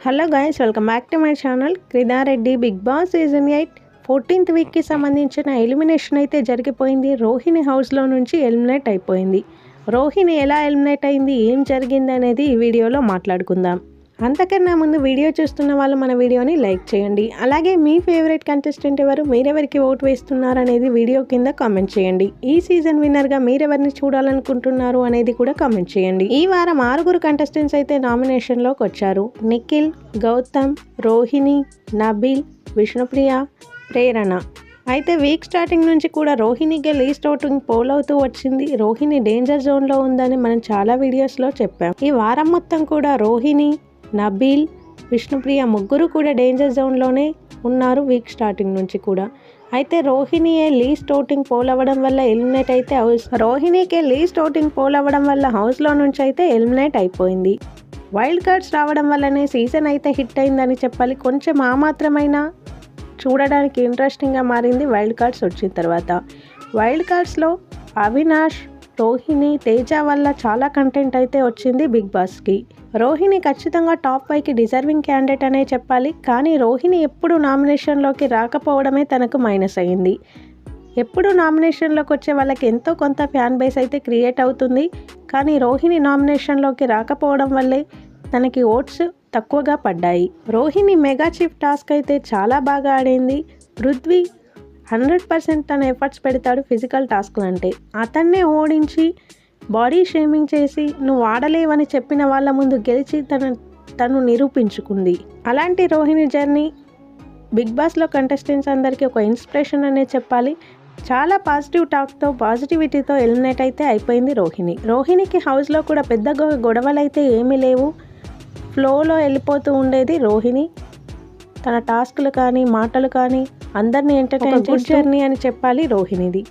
Hello guys, welcome back to my channel. క్రిదారెడ్డి Bigg Boss season 8 14th వీక్కి సంబంధించిన elimination అయితే జరిగిపోయింది. రోహిణి హౌస్లో నుంచి ఎలిమినేట్ అయిపోయింది. రోహిణి ఎలా ఎలిమినేట్ అయింది, ఏం జరిగింది అనేది ఈ వీడియోలో మాట్లాడుకుందాం. అంతకన్నా ముందు వీడియో చూస్తున్న వాళ్ళు మన వీడియోని లైక్ చేయండి. అలాగే మీ ఫేవరెట్ కంటెస్టెంట్ ఎవరు, మీరెవరికి ఓటు వేస్తున్నారు అనేది వీడియో కింద కామెంట్ చేయండి. ఈ సీజన్ విన్నర్గా మీరెవరిని చూడాలనుకుంటున్నారు అనేది కూడా కామెంట్ చేయండి. ఈ వారం 6 కంటెస్టెంట్స్ అయితే నామినేషన్లోకి వచ్చారు. నిఖిల్, గౌతమ్, రోహిణి, నబీల్, విష్ణుప్రియ, ప్రేరణ. అయితే వీక్ స్టార్టింగ్ నుంచి కూడా రోహిణికి లీస్ట్ ఓటింగ్ పోల్ అవుతూ వచ్చింది. రోహిణి డేంజర్ జోన్లో ఉందని మనం చాలా వీడియోస్లో చెప్పాం. ఈ వారం మొత్తం కూడా రోహిణి, నబీల్, విష్ణుప్రియ ముగ్గురు కూడా డేంజర్ జోన్లోనే ఉన్నారు వీక్ స్టార్టింగ్ నుంచి కూడా. అయితే రోహిణియే లీస్ట్ ఓటింగ్ పోల్ అవ్వడం వల్ల ఎలిమినేట్ అయితే రోహిణికే లీస్ట్ ఓటింగ్ పోల్ అవ్వడం వల్ల హౌస్లో నుంచి అయితే ఎలిమినేట్ అయిపోయింది. వైల్డ్ కార్డ్స్ రావడం వల్లనే సీజన్ అయితే హిట్ అయిందని చెప్పాలి. కొంచెం ఆ మాత్రమైనా చూడడానికి ఇంట్రెస్టింగ్గా మారింది వైల్డ్ కార్డ్స్ వచ్చిన తర్వాత. వైల్డ్ కార్డ్స్లో అవినాష్, రోహిణి, తేజ వల్ల చాలా కంటెంట్ అయితే వచ్చింది బిగ్ బాస్కి. రోహిణి ఖచ్చితంగా టాప్ 5కి డిజర్వింగ్ క్యాండిడేట్ అనే చెప్పాలి. కానీ రోహిణి ఎప్పుడు నామినేషన్లోకి రాకపోవడమే తనకు మైనస్ అయ్యింది. ఎప్పుడు నామినేషన్లోకి వచ్చే వాళ్ళకి ఎంతో కొంత ఫ్యాన్ బేస్ అయితే క్రియేట్ అవుతుంది. కానీ రోహిణి నామినేషన్లోకి రాకపోవడం వల్లే తనకి ఓట్స్ తక్కువగా పడ్డాయి. రోహిణి మెగా చీఫ్ టాస్క్ అయితే చాలా బాగా ఆడింది. పృథ్వీ 100% తన ఎఫర్ట్స్ పెడతాడు ఫిజికల్ టాస్క్లు అంటే. అతన్నే ఓడించి బాడీ షేమింగ్ చేసి నువ్వు ఆడలేవని చెప్పిన వాళ్ళ ముందు గెలిచి తను నిరూపించుకుంది. అలాంటి రోహిణి జర్నీ బిగ్ బాస్లో కంటెస్టెంట్స్ అందరికీ ఒక ఇన్స్పిరేషన్ అనే చెప్పాలి. చాలా పాజిటివ్ టాక్తో, పాజిటివిటీతో ఎలిమినేట్ అయితే అయిపోయింది రోహిణి. రోహిణికి హౌస్లో కూడా పెద్ద గొడవలు అయితే ఏమీ లేవు. ఫ్లోలో వెళ్ళిపోతూ ఉండేది రోహిణి. తన టాస్క్లు కానీ, మాటలు కానీ అందరినీ ఎంటర్టైన్ గుడ్ జర్నీ అని చెప్పాలి రోహిణిది.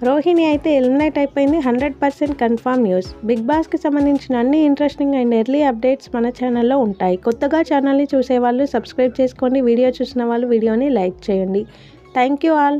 రోహిణి అయితే ఎలిమినేట్ అయిపోయింది. 100% కన్ఫర్మ్ న్యూస్. బిగ్ బాస్కి సంబంధించిన అన్ని ఇంట్రెస్టింగ్ అండ్ ఎర్లీ అప్డేట్స్ మన ఛానల్లో ఉంటాయి. కొత్తగా ఛానల్ని చూసేవాళ్ళు సబ్స్క్రైబ్ చేసుకోండి. వీడియో చూసిన వాళ్ళు వీడియోని లైక్ చేయండి. Thank you all.